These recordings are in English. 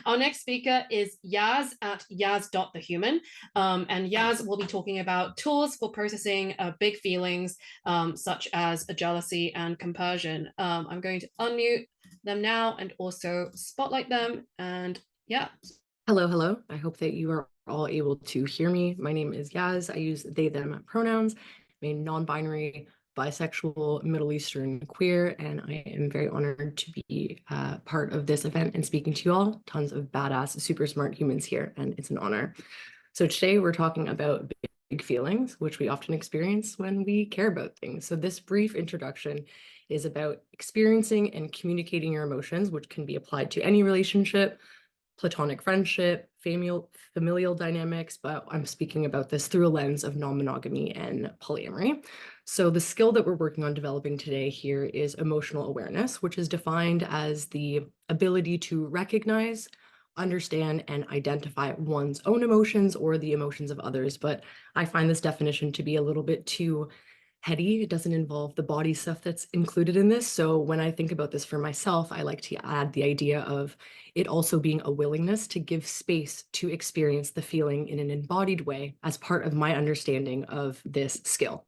Our next speaker is Yaz at yaz.thehuman. And Yaz will be talking about tools for processing big feelings, such as jealousy and compersion. I'm going to unmute them now and also spotlight them. And yeah. Hello, hello. I hope that you are all able to hear me. My name is Yaz. I use they, them pronouns. I'm a non-binary, bisexual, Middle Eastern queer, and I am very honored to be part of this event and speaking to you all. Tons of badass, super smart humans here, and it's an honor. So today we're talking about big feelings, which we often experience when we care about things. So this brief introduction is about experiencing and communicating your emotions, which can be applied to any relationship, platonic friendship, familial dynamics, but I'm speaking about this through a lens of non-monogamy and polyamory. So the skill that we're working on developing today here is emotional awareness, which is defined as the ability to recognize, understand, and identify one's own emotions or the emotions of others. But I find this definition to be a little bit too heady. It doesn't involve the body stuff that's included in this. So when I think about this for myself, I like to add the idea of it also being a willingness to give space to experience the feeling in an embodied way as part of my understanding of this skill.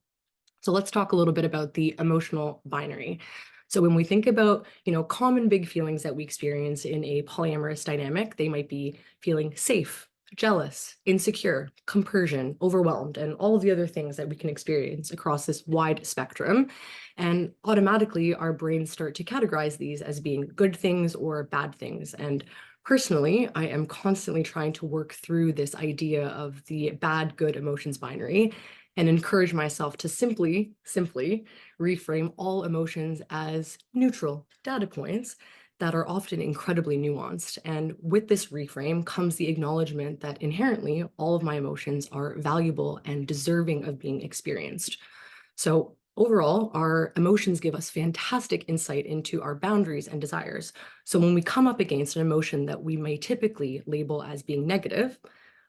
So let's talk a little bit about the emotional binary. So when we think about, common big feelings that we experience in a polyamorous dynamic, they might be feeling safe, jealous, insecure, compersion, overwhelmed, and all of the other things that we can experience across this wide spectrum. And automatically, our brains start to categorize these as being good things or bad things. And personally, I am constantly trying to work through this idea of the bad, good emotions binary and encourage myself to simply reframe all emotions as neutral data points that are often incredibly nuanced. And with this reframe comes the acknowledgement that inherently all of my emotions are valuable and deserving of being experienced. So overall, our emotions give us fantastic insight into our boundaries and desires. So when we come up against an emotion that we may typically label as being negative,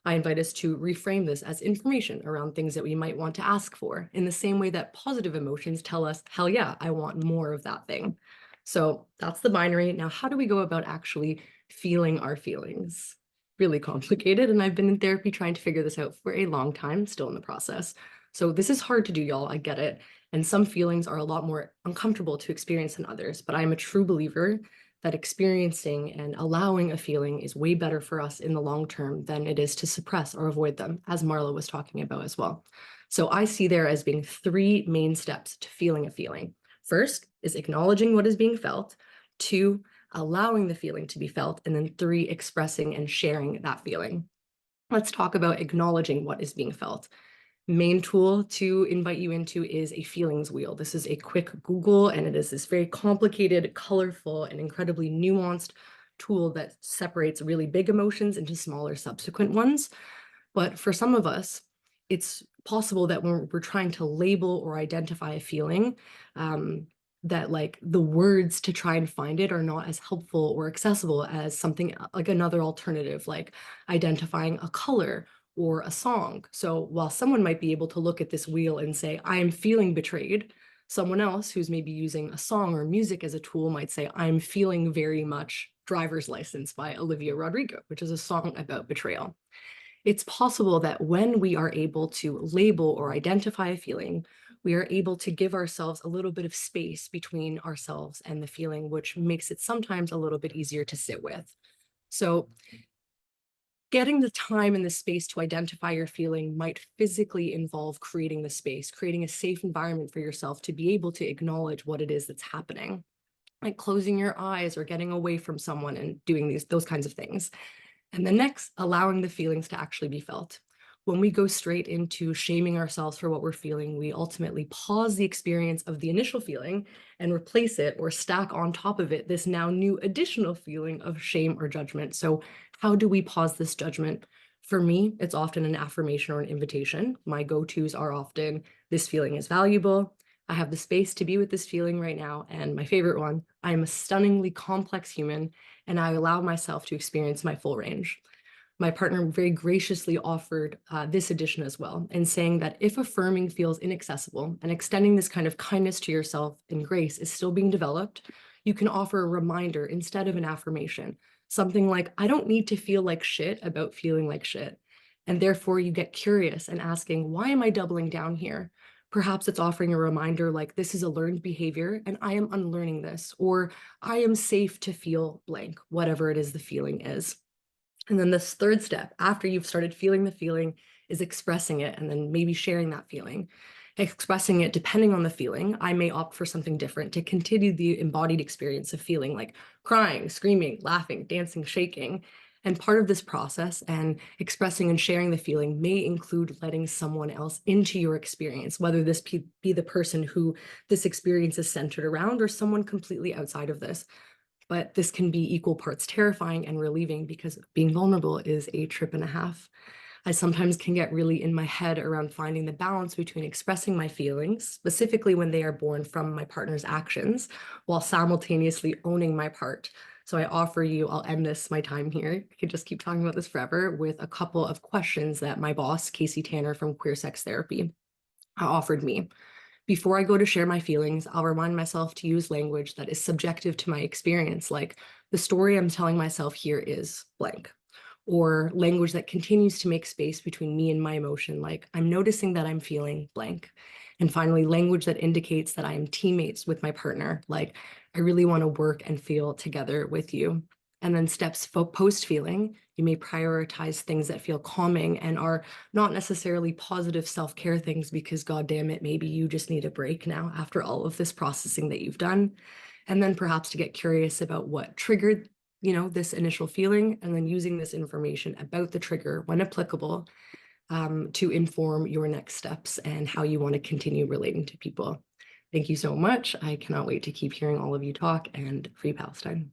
I invite us to reframe this as information around things that we might want to ask for, in the same way that positive emotions tell us, hell yeah, I want more of that thing. So that's the binary. Now, how do we go about actually feeling our feelings? Really complicated, and I've been in therapy trying to figure this out for a long time, still in the process. So this is hard to do, y'all, I get it. And some feelings are a lot more uncomfortable to experience than others, but I'm a true believer that experiencing and allowing a feeling is way better for us in the long term than it is to suppress or avoid them, as Marla was talking about as well. So I see there as being three main steps to feeling a feeling. First is acknowledging what is being felt. Two, allowing the feeling to be felt. And then three, expressing and sharing that feeling. Let's talk about acknowledging what is being felt. Main tool to invite you into is a feelings wheel. This is a quick Google, and it is this very complicated, colorful, and incredibly nuanced tool that separates really big emotions into smaller subsequent ones. But for some of us, it's possible that when we're trying to label or identify a feeling, that like the words to try and find it are not as helpful or accessible as something like another alternative, like identifying a color or a song. So while someone might be able to look at this wheel and say, I am feeling betrayed, someone else who's maybe using a song or music as a tool might say, I'm feeling very much Driver's License by Olivia Rodrigo, which is a song about betrayal. It's possible that when we are able to label or identify a feeling, we are able to give ourselves a little bit of space between ourselves and the feeling, which makes it sometimes a little bit easier to sit with. So getting the time and the space to identify your feeling might physically involve creating the space, creating a safe environment for yourself to be able to acknowledge what it is that's happening, like closing your eyes or getting away from someone and doing those kinds of things. And then next, allowing the feelings to actually be felt. When we go straight into shaming ourselves for what we're feeling, we ultimately pause the experience of the initial feeling and replace it or stack on top of it this now new additional feeling of shame or judgment. So how do we pause this judgment? For me, it's often an affirmation or an invitation. My go-tos are often, this feeling is valuable. I have the space to be with this feeling right now. And my favorite one, I am a stunningly complex human and I allow myself to experience my full range. My partner very graciously offered this addition as well, and saying that if affirming feels inaccessible and extending this kind of kindness to yourself and grace is still being developed, you can offer a reminder instead of an affirmation. Something like, I don't need to feel like shit about feeling like shit. And therefore, you get curious and asking, why am I doubling down here? Perhaps it's offering a reminder like, this is a learned behavior and I am unlearning this, or I am safe to feel blank, whatever it is the feeling is. And then this third step, after you've started feeling the feeling, is expressing it and then maybe sharing that feeling. Expressing it depending on the feeling, I may opt for something different to continue the embodied experience of feeling like crying, screaming, laughing, dancing, shaking. And part of this process and expressing and sharing the feeling may include letting someone else into your experience, whether this be the person who this experience is centered around or someone completely outside of this. But this can be equal parts terrifying and relieving because being vulnerable is a trip and a half. I sometimes can get really in my head around finding the balance between expressing my feelings, specifically when they are born from my partner's actions, while simultaneously owning my part. So I offer you, I'll end my time here. I could just keep talking about this forever with a couple of questions that my boss, Casey Tanner from Queer Sex Therapy, offered me. Before I go to share my feelings, I'll remind myself to use language that is subjective to my experience, like the story I'm telling myself here is blank, or language that continues to make space between me and my emotion, like I'm noticing that I'm feeling blank. And finally, language that indicates that I am teammates with my partner, like I really want to work and feel together with you. And then steps post feeling, you may prioritize things that feel calming and are not necessarily positive self-care things because God damn it, maybe you just need a break now after all of this processing that you've done. And then perhaps to get curious about what triggered, this initial feeling, and then using this information about the trigger when applicable to inform your next steps and how you want to continue relating to people. Thank you so much. I cannot wait to keep hearing all of you talk, and free Palestine.